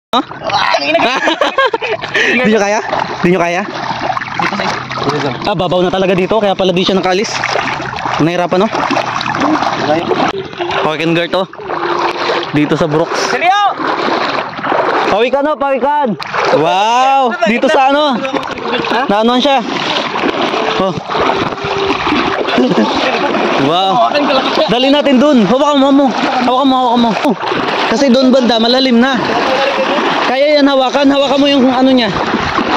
Huh? Di nyo kaya? Di nyo kaya? Ah, babaw na talaga dito, kaya pala di siya nakaalis. Nahirapan, no? Pawikan guard, oh. Dito sa Brooks. Seryo! Pawikan, oh, pawikan. Wow! Dito sa ano? Naanuan siya. Oh. Wow. Dali natin dun. Hawakan mo. Hawakan mo. Oh. Kasi doon banda, malalim na. Kaya yan, hawakan mo yung ano niya.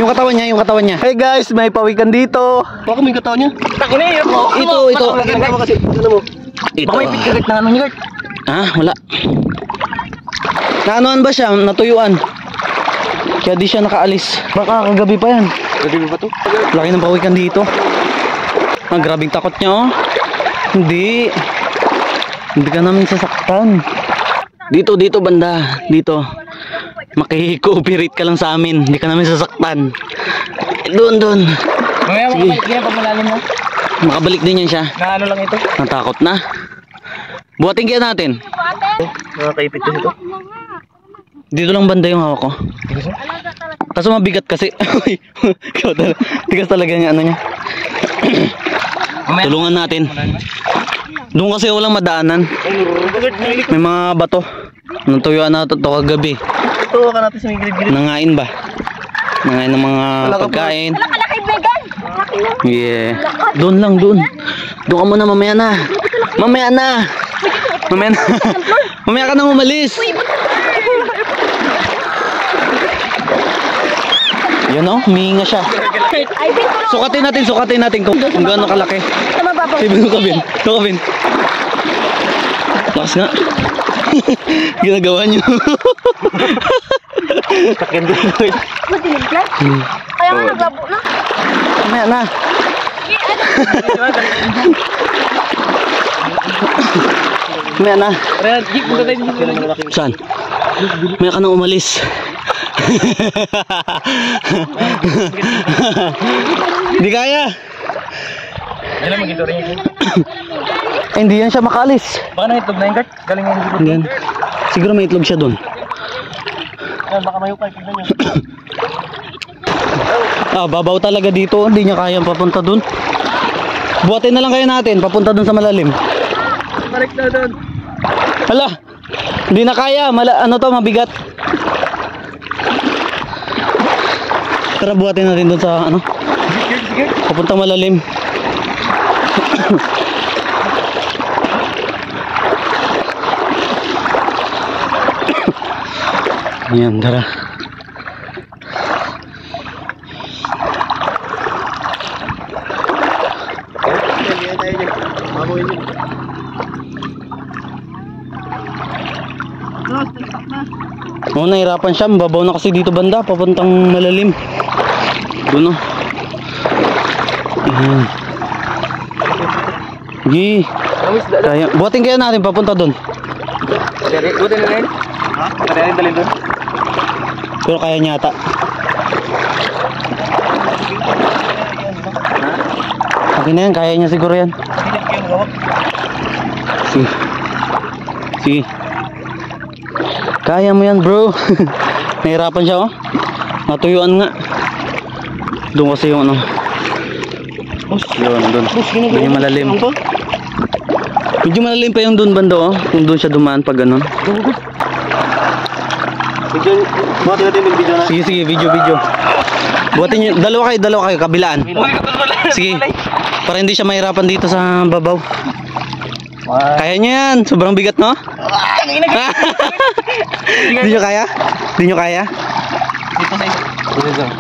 Yung katawan niya. Hey guys, may pawikan dito. Hawakan mo yung katawan niya. Takina yun. Ito. Baka may pitgarit na ano niya. Ah, wala. Naanoan ba siya? Natuyuan. Kaya di siya nakaalis. Baka kagabi pa yan. Kagabi ba to? Laki ng pawikan dito. Ah, grabing takot niya, oh. Hindi ka namin sasaktan. Dito banda. Dito. Maki-cooperate ka lang sa amin. Hindi ka namin sasaktan. Doon. Mamaya makabalik yan pag malalim na. Makabalik din yan siya. Na ano lang ito? Natakot na. Buhatin kaya natin. Nakakaipit ko ito. Dito lang banda yung hawak ko. Kaso mabigat kasi. Tigas talaga niya ano niya. Tulungan natin. Doon kasi walang madaanan. May mga bato. Natuyuan na ito kagabi. Ito ka natin sa may gilid-gilid. Nangain ba? Nangain ng mga pagkain. Yeah. Doon lang. Doon ka muna, mamaya na. Mamaya ka nang umalis. Yun, oh, humihinga siya. Sukatin natin kung gaano kalaki. Kabin. Lakas nga. Ginagawa nyo. Sakyan din ito. Matinig. Kaya nga naglabo na. Mamaya na. Mamaya na. Saan? Mamaya ka nang umalis. Hindi kaya. Yan ang mag-ito rin yun. Hindi yan siya makalis. Baka nang itlog na yung guard. Galing nga yung Yan. Siguro may itlog siya doon. baka mayukay. Tignan nyo. Ah, babaw talaga dito. Hindi niya kayang papunta doon. Buhatin na lang kayo natin. Papunta doon sa malalim. Balik na doon. Hala. Hindi na kaya. Ano to, mabigat. Tara, buhatin natin doon sa ano. Papunta malalim. Yan, tara. Oo, nahirapan siya. Mababaw na kasi dito banda. Papuntang malalim. Doon, oh. Ayan. Gi. Kaya, buhatin kaya natin papunta doon. Buhatin na rin? Ha? Kaya rin dalhin doon? Pero kaya niya ata. Okay na yan, kaya niya siguro yan. Sige. Kaya mo yan, bro. Nahirapan siya, oh. Natuyuan nga. Doon kasi yung ano. Yun, doon. Medyo malalim. Medyo malalim pa yung doon banda, oh. Kung doon siya dumaan pag ganun. Buhatin natin yung video na. Sige, video. Buhatin nyo, dalawa kayo, kabilaan. Sige, para hindi siya mahirapan dito sa babaw. Kaya niya yan, sobrang bigat, no? Hindi nyo kaya?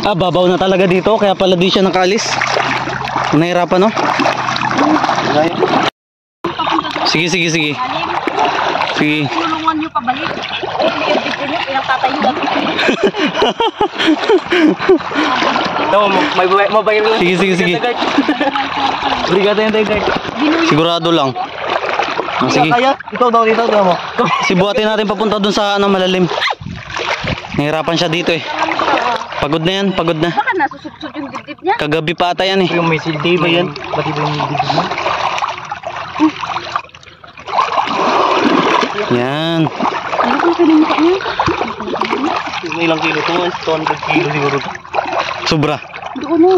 Ah, babaw na talaga dito, kaya pala di siya nakaalis. Nahirapan, no? Sige. Tulungan nyo pabalik. Dito nyo, ilang tatay nyo dati. Mobile lang. Sige. Brigada yan tayo guard. Sigurado lang. Ah, sige. Kaya, ikaw daw dito mo. Sibuhatin natin papunta dun sa ano, malalim. Nahirapan siya dito eh. Pagod na yan. Baka nasusuksod yung dibdib niya. Kagabi pa ata yan eh. Yung may sildi ba yan? Pati ba yung dibdib mo? Yan. Ano kung pinamukha niya? May ilang kilo to, 200 kilo siguro. Sobra. Doon mo.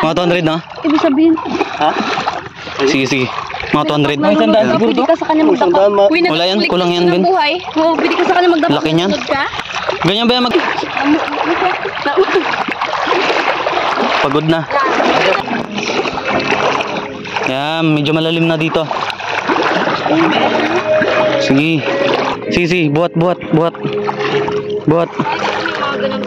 Mga 200 na? Ibig sabihin. Ha? Sige, sige. Mga 200. May isang daan siguro Pwede to? ka sa kanya May isang magdaka. daan, ma- Uy, Wala yan, nagkukulik kulang yan, ng Ben. buhay. Oo, pwede ka sa kanya magdaka. Laki niyan. Sunod ka. Ganyan ba yan Pagod na. Yan, medyo malalim na dito. Sige. Sige, sige. Buhat. Mga ganun.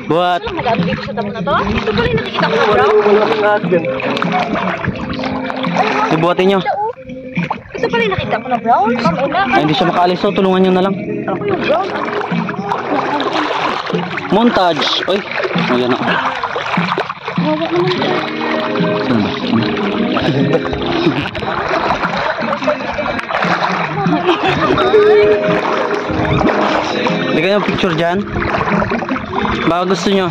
Buhat. Ano magano dito sa damo na to? Ito pala yung nakikita ko na brown. Wala kang ahas dyan. Ibuhatin nyo. Ito pala yung nakita ko na brown. Kamila. Ay, hindi siya makaalis. So, tulungan nyo na lang. Ako yung brown. Montage. Uy. Ayan na. Hawa naman. Hindi kayo picture dyan. Baka gusto nyo.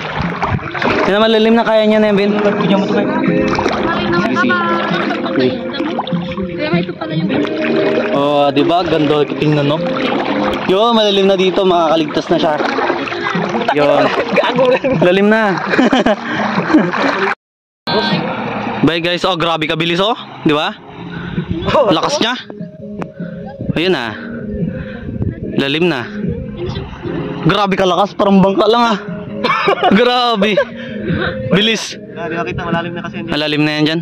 Yan na malalim na kaya niya na yan, Ben. Sige, sige. Kaya nga ito pala yung... Oh, di ba? Ganda tingnan, no? Yo, malalim na dito, makakaligtas na siya. Yo. Lalim na. Bye guys. Oh, grabe kabilis oh. Di ba? Lakas niya. Ayun na. Lalim na. Grabe kalakas, parang bangka lang ah. Grabe. Bilis. Hindi nakita, malalim na kasi. Malalim na yan dyan.